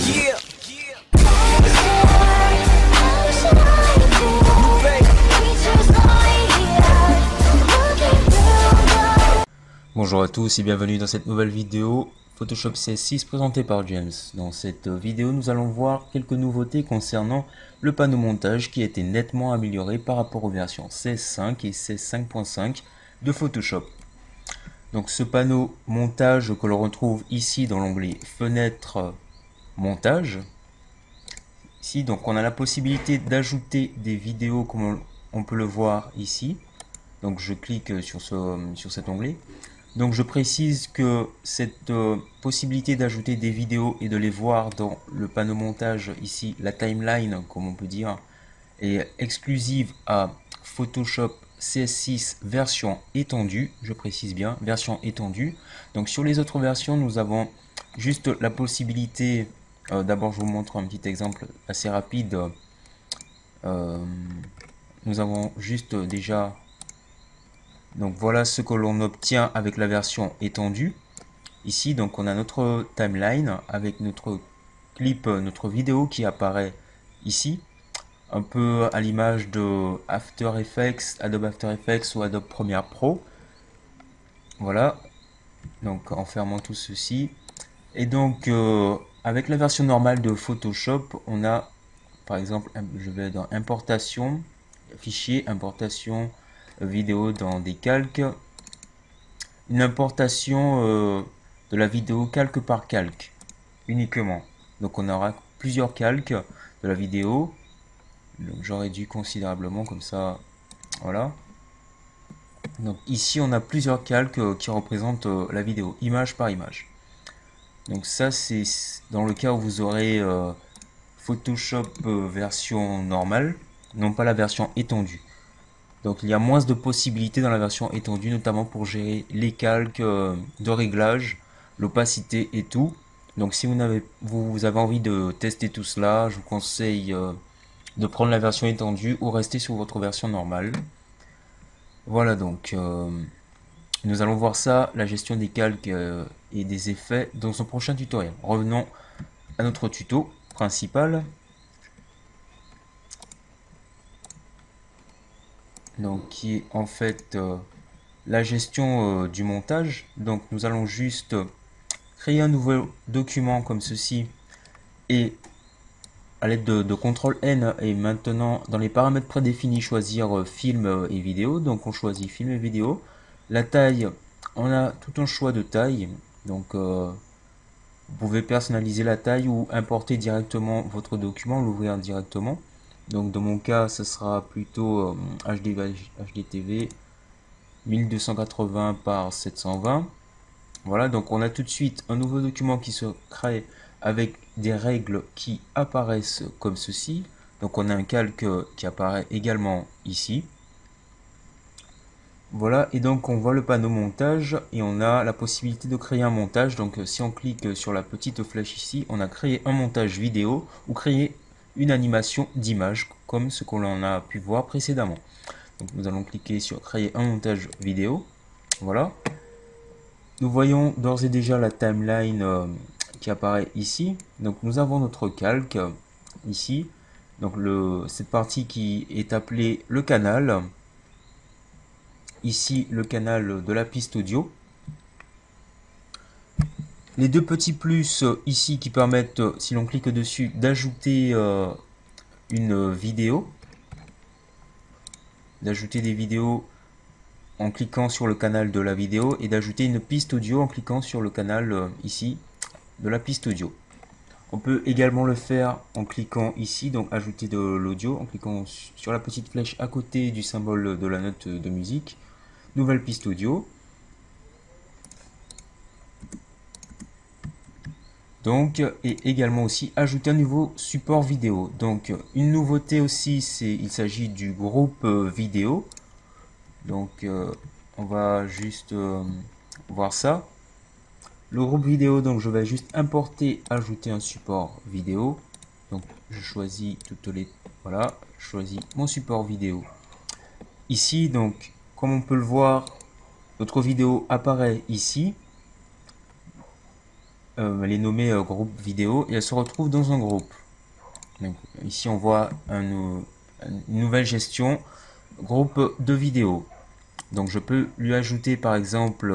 Yeah. Bonjour à tous et bienvenue dans cette nouvelle vidéo Photoshop CS6 présentée par James. Dans cette vidéo, nous allons voir quelques nouveautés concernant le panneau montage qui a été nettement amélioré par rapport aux versions CS5 et CS5.5 de Photoshop. Donc ce panneau montage que l'on retrouve ici dans l'onglet Fenêtre montage. Ici, donc on a la possibilité d'ajouter des vidéos comme on peut le voir ici. Donc je clique sur cet onglet. Donc je précise que cette possibilité d'ajouter des vidéos et de les voir dans le panneau montage ici, la timeline comme on peut dire, est exclusive à Photoshop CS6 version étendue, je précise bien, version étendue. Donc sur les autres versions, nous avons juste la possibilité, d'abord je vous montre un petit exemple assez rapide. Nous avons juste déjà... Donc voilà ce que l'on obtient avec la version étendue. Ici, donc on a notre timeline avec notre clip, notre vidéo qui apparaît ici. Un peu à l'image de After Effects, Adobe After Effects ou Adobe Premiere Pro. Voilà. Donc en fermant tout ceci. Et donc avec la version normale de Photoshop, on a par exemple, je vais dans importation, fichier, importation, vidéo dans des calques, une importation de la vidéo calque par calque uniquement. Donc on aura plusieurs calques de la vidéo. J'en réduis considérablement comme ça. Voilà. Donc ici on a plusieurs calques qui représentent la vidéo, image par image. Donc ça c'est dans le cas où vous aurez Photoshop version normale, non pas la version étendue. Donc il y a moins de possibilités dans la version étendue, notamment pour gérer les calques de réglage, l'opacité et tout. Donc si vous avez envie de tester tout cela, je vous conseille de prendre la version étendue ou rester sur votre version normale. Voilà donc, nous allons voir ça, la gestion des calques et des effets dans un prochain tutoriel. Revenons à notre tuto principal. Donc qui est en fait la gestion du montage. Donc nous allons juste créer un nouveau document comme ceci et à l'aide de CTRL N et maintenant dans les paramètres prédéfinis choisir film et vidéo. Donc on choisit film et vidéo. La taille, on a tout un choix de taille. Donc vous pouvez personnaliser la taille ou importer directement votre document, l'ouvrir directement. Donc dans mon cas, ce sera plutôt HDTV 1280 par 720. Voilà, donc on a tout de suite un nouveau document qui se crée avec des règles qui apparaissent comme ceci. Donc on a un calque qui apparaît également ici. Voilà, et donc on voit le panneau montage et on a la possibilité de créer un montage. Donc si on clique sur la petite flèche ici, on a créé un montage vidéo ou créer une animation d'image comme ce qu'on a pu voir précédemment. Donc nous allons cliquer sur créer un montage vidéo. Voilà. Nous voyons d'ores et déjà la timeline qui apparaît ici. Donc nous avons notre calque ici. Donc cette partie qui est appelée le canal. Ici le canal de la piste audio. Les deux petits plus ici qui permettent, si l'on clique dessus, d'ajouter une vidéo. D'ajouter des vidéos en cliquant sur le canal de la vidéo et d'ajouter une piste audio en cliquant sur le canal ici de la piste audio. On peut également le faire en cliquant ici, donc ajouter de l'audio, en cliquant sur la petite flèche à côté du symbole de la note de musique. Nouvelle piste audio. Donc, et également aussi ajouter un nouveau support vidéo. Donc une nouveauté aussi, il s'agit du groupe vidéo. Donc on va juste voir ça. Le groupe vidéo, donc je vais juste importer, ajouter un support vidéo. Donc je choisis voilà, je choisis mon support vidéo. Ici, donc comme on peut le voir, notre vidéo apparaît ici. les nommer groupe vidéo et elle se retrouve dans un groupe. Donc, ici on voit une nouvelle gestion groupe de vidéos. Donc je peux lui ajouter par exemple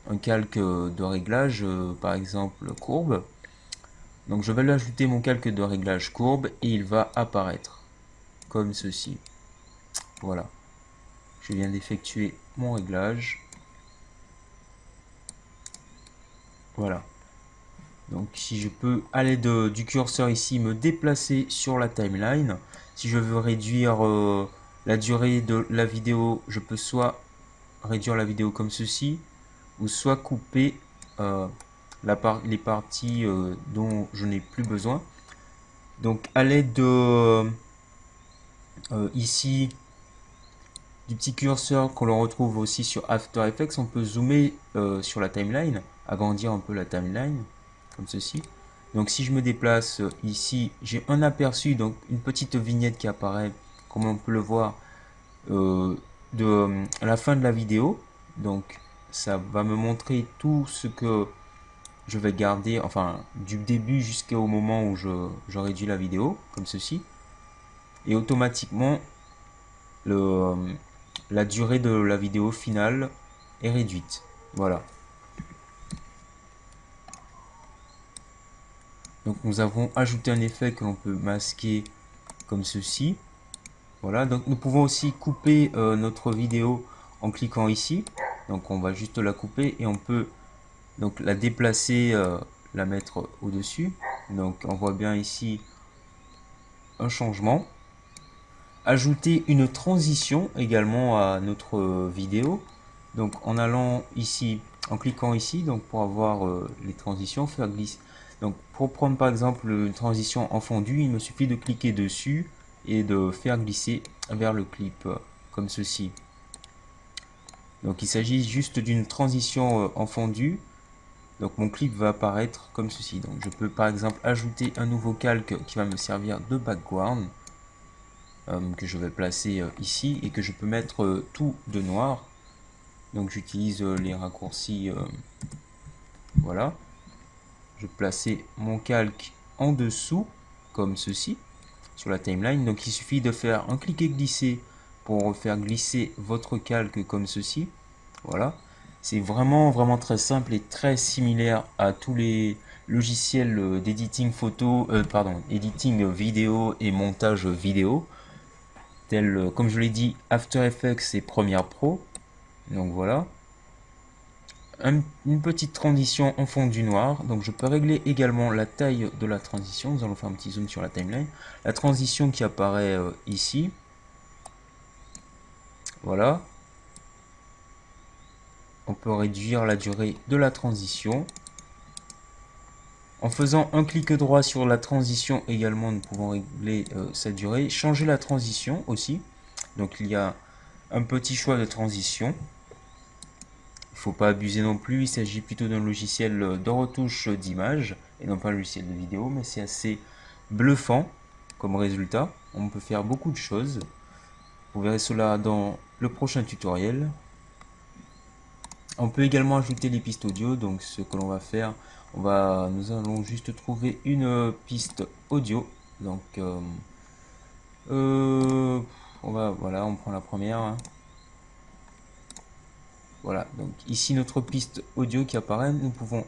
un calque de réglage, par exemple courbe. Donc je vais lui ajouter mon calque de réglage courbe et il va apparaître comme ceci. Voilà. Je viens d'effectuer mon réglage. Voilà. Donc si je peux à l'aide du curseur ici me déplacer sur la timeline, si je veux réduire la durée de la vidéo, je peux soit réduire la vidéo comme ceci, ou soit couper les parties dont je n'ai plus besoin. Donc à l'aide de ici du petit curseur que l'on retrouve aussi sur After Effects, on peut zoomer sur la timeline, agrandir un peu la timeline, comme ceci. Donc si je me déplace ici, j'ai un aperçu, donc une petite vignette qui apparaît, comme on peut le voir, de la fin de la vidéo. Donc ça va me montrer tout ce que je vais garder, enfin du début jusqu'au moment où je réduis la vidéo, comme ceci. Et automatiquement, la durée de la vidéo finale est réduite. Voilà. Donc nous avons ajouté un effet que l'on peut masquer comme ceci. Voilà, donc nous pouvons aussi couper notre vidéo en cliquant ici. Donc on va juste la couper et on peut donc la déplacer, la mettre au-dessus. Donc on voit bien ici un changement. Ajouter une transition également à notre vidéo. Donc en allant ici, en cliquant ici, donc pour avoir les transitions, faire glisser. Donc pour prendre par exemple une transition en fondu, il me suffit de cliquer dessus et de faire glisser vers le clip comme ceci. Donc il s'agit juste d'une transition en fondu. Donc mon clip va apparaître comme ceci. Donc je peux par exemple ajouter un nouveau calque qui va me servir de background. Que je vais placer ici et que je peux mettre tout de noir. Donc j'utilise les raccourcis. Voilà. Je vais placer mon calque en dessous comme ceci sur la timeline. Donc il suffit de faire un cliquer glisser pour faire glisser votre calque comme ceci. Voilà. C'est vraiment très simple et très similaire à tous les logiciels d'editing photo, editing vidéo et montage vidéo. Comme je l'ai dit, After Effects et Premiere Pro. Donc voilà. Une petite transition en fond du noir. Donc je peux régler également la taille de la transition. Nous allons faire un petit zoom sur la timeline. La transition qui apparaît ici. Voilà. On peut réduire la durée de la transition. En faisant un clic droit sur la transition également, nous pouvons régler sa durée. Changer la transition aussi. Donc il y a un petit choix de transition. Il ne faut pas abuser non plus, il s'agit plutôt d'un logiciel de retouche d'image et non pas un logiciel de vidéo, mais c'est assez bluffant comme résultat. On peut faire beaucoup de choses. Vous verrez cela dans le prochain tutoriel. On peut également ajouter les pistes audio, donc ce que l'on va faire, nous allons juste trouver une piste audio. Donc voilà, on prend la première. Hein. Voilà, donc ici notre piste audio qui apparaît, nous pouvons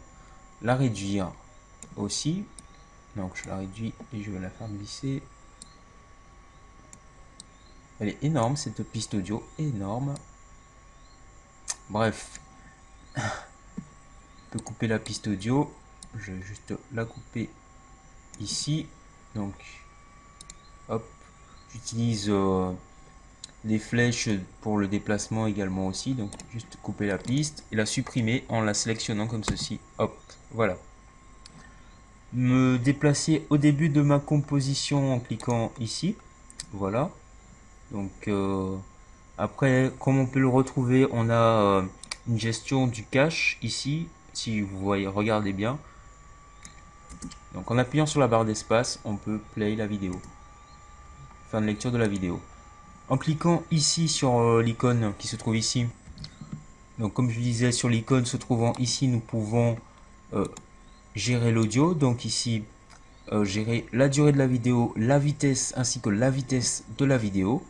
la réduire aussi. Donc je la réduis et je vais la faire glisser. Elle est énorme cette piste audio, énorme. Bref, on peut couper la piste audio. Je vais juste la couper ici. Donc, hop, j'utilise des flèches pour le déplacement également aussi. Donc, juste couper la piste et la supprimer en la sélectionnant comme ceci. Hop, voilà. Me déplacer au début de ma composition en cliquant ici. Voilà. Donc, après, comme on peut le retrouver, on a une gestion du cache ici. Si vous voyez, regardez bien. Donc, en appuyant sur la barre d'espace, on peut play la vidéo. Faire une lecture de la vidéo. En cliquant ici sur l'icône qui se trouve ici. Donc, comme je disais, sur l'icône se trouvant ici, nous pouvons gérer l'audio. Donc ici, gérer la durée de la vidéo, la vitesse ainsi que la vitesse de la vidéo.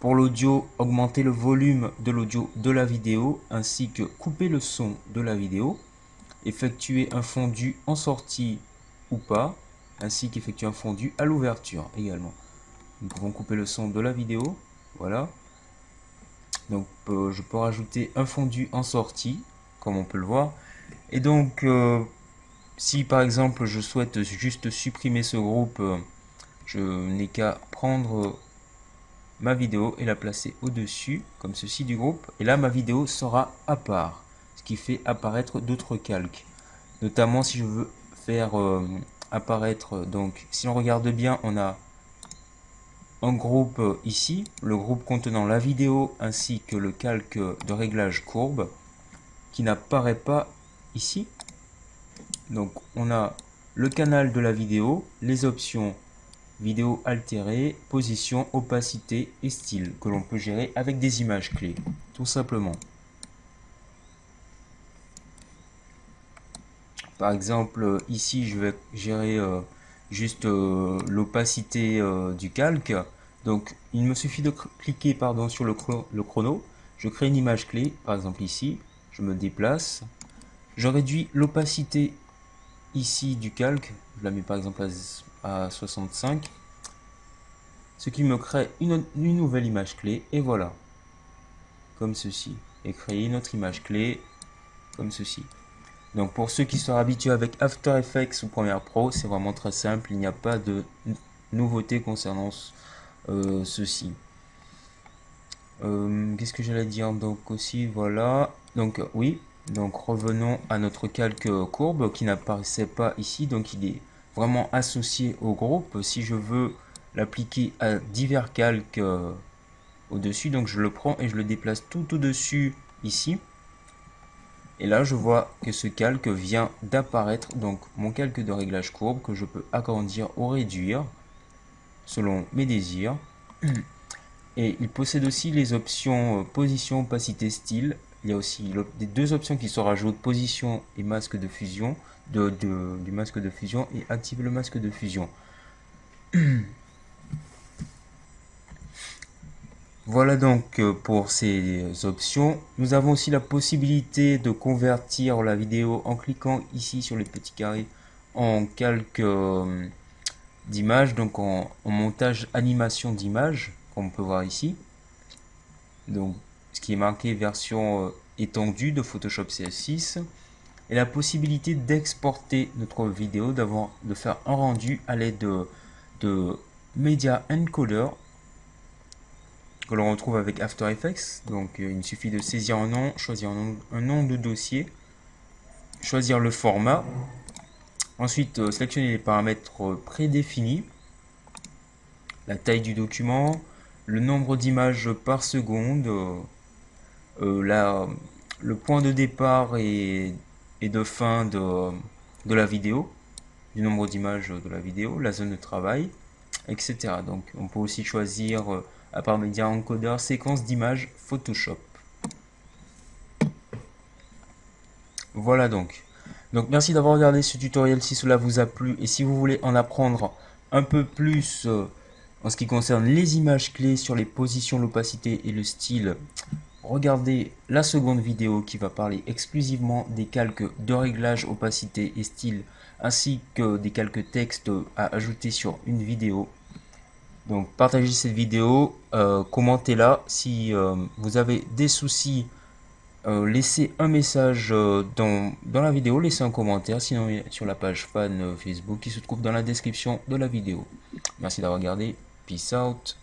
Pour l'audio, augmenter le volume de l'audio de la vidéo ainsi que couper le son de la vidéo. Effectuer un fondu en sortie ou pas, ainsi qu'effectuer un fondu à l'ouverture également. Nous pouvons couper le son de la vidéo, voilà. Donc je peux rajouter un fondu en sortie, comme on peut le voir. Et donc, si par exemple je souhaite juste supprimer ce groupe, je n'ai qu'à prendre ma vidéo et la placer au-dessus, comme ceci du groupe. Et là, ma vidéo sera à part, ce qui fait apparaître d'autres calques. Notamment si je veux faire apparaître, donc si on regarde bien, on a un groupe ici, le groupe contenant la vidéo ainsi que le calque de réglage courbe qui n'apparaît pas ici. Donc on a le canal de la vidéo, les options vidéo altérée, position, opacité et style que l'on peut gérer avec des images clés, tout simplement. Par exemple, ici je vais gérer juste l'opacité du calque. Donc il me suffit de cliquer sur le chrono. Je crée une image clé, par exemple ici. Je me déplace. Je réduis l'opacité ici du calque. Je la mets par exemple à 65. Ce qui me crée une nouvelle image clé. Et voilà. Comme ceci. Et créer une autre image clé. Comme ceci. Donc pour ceux qui sont habitués avec After Effects ou Premiere Pro, c'est vraiment très simple, il n'y a pas de nouveauté concernant ceci. Qu'est-ce que j'allais dire? Donc aussi, voilà. Donc oui, donc revenons à notre calque courbe qui n'apparaissait pas ici, donc il est vraiment associé au groupe. Si je veux l'appliquer à divers calques au-dessus, donc je le prends et je le déplace tout au-dessus ici. Et là, je vois que ce calque vient d'apparaître, donc mon calque de réglage courbe que je peux agrandir ou réduire selon mes désirs. Et il possède aussi les options position, opacité, style. Il y a aussi les deux options qui se rajoutent, position et masque de fusion, du masque de fusion et activer le masque de fusion. Voilà donc pour ces options. Nous avons aussi la possibilité de convertir la vidéo en cliquant ici sur les petits carrés en calque d'image, donc en montage animation d'image, comme on peut voir ici. Donc ce qui est marqué version étendue de Photoshop CS6. Et la possibilité d'exporter notre vidéo, de faire un rendu à l'aide de Media Encoder, que l'on retrouve avec After Effects. Donc il suffit de saisir un nom, choisir un nom de dossier, choisir le format, ensuite sélectionner les paramètres prédéfinis, la taille du document, le nombre d'images par seconde, le point de départ et de fin de la vidéo, du nombre d'images de la vidéo, la zone de travail, etc. Donc on peut aussi choisir à part Media Encoder, séquence d'images Photoshop. Voilà donc. Donc merci d'avoir regardé ce tutoriel si cela vous a plu et si vous voulez en apprendre un peu plus en ce qui concerne les images clés sur les positions, l'opacité et le style, regardez la seconde vidéo qui va parler exclusivement des calques de réglage, opacité et style ainsi que des calques texte à ajouter sur une vidéo. Donc partagez cette vidéo, commentez-la. Si vous avez des soucis, laissez un message dans la vidéo, laissez un commentaire, sinon sur la page fan Facebook qui se trouve dans la description de la vidéo. Merci d'avoir regardé, peace out.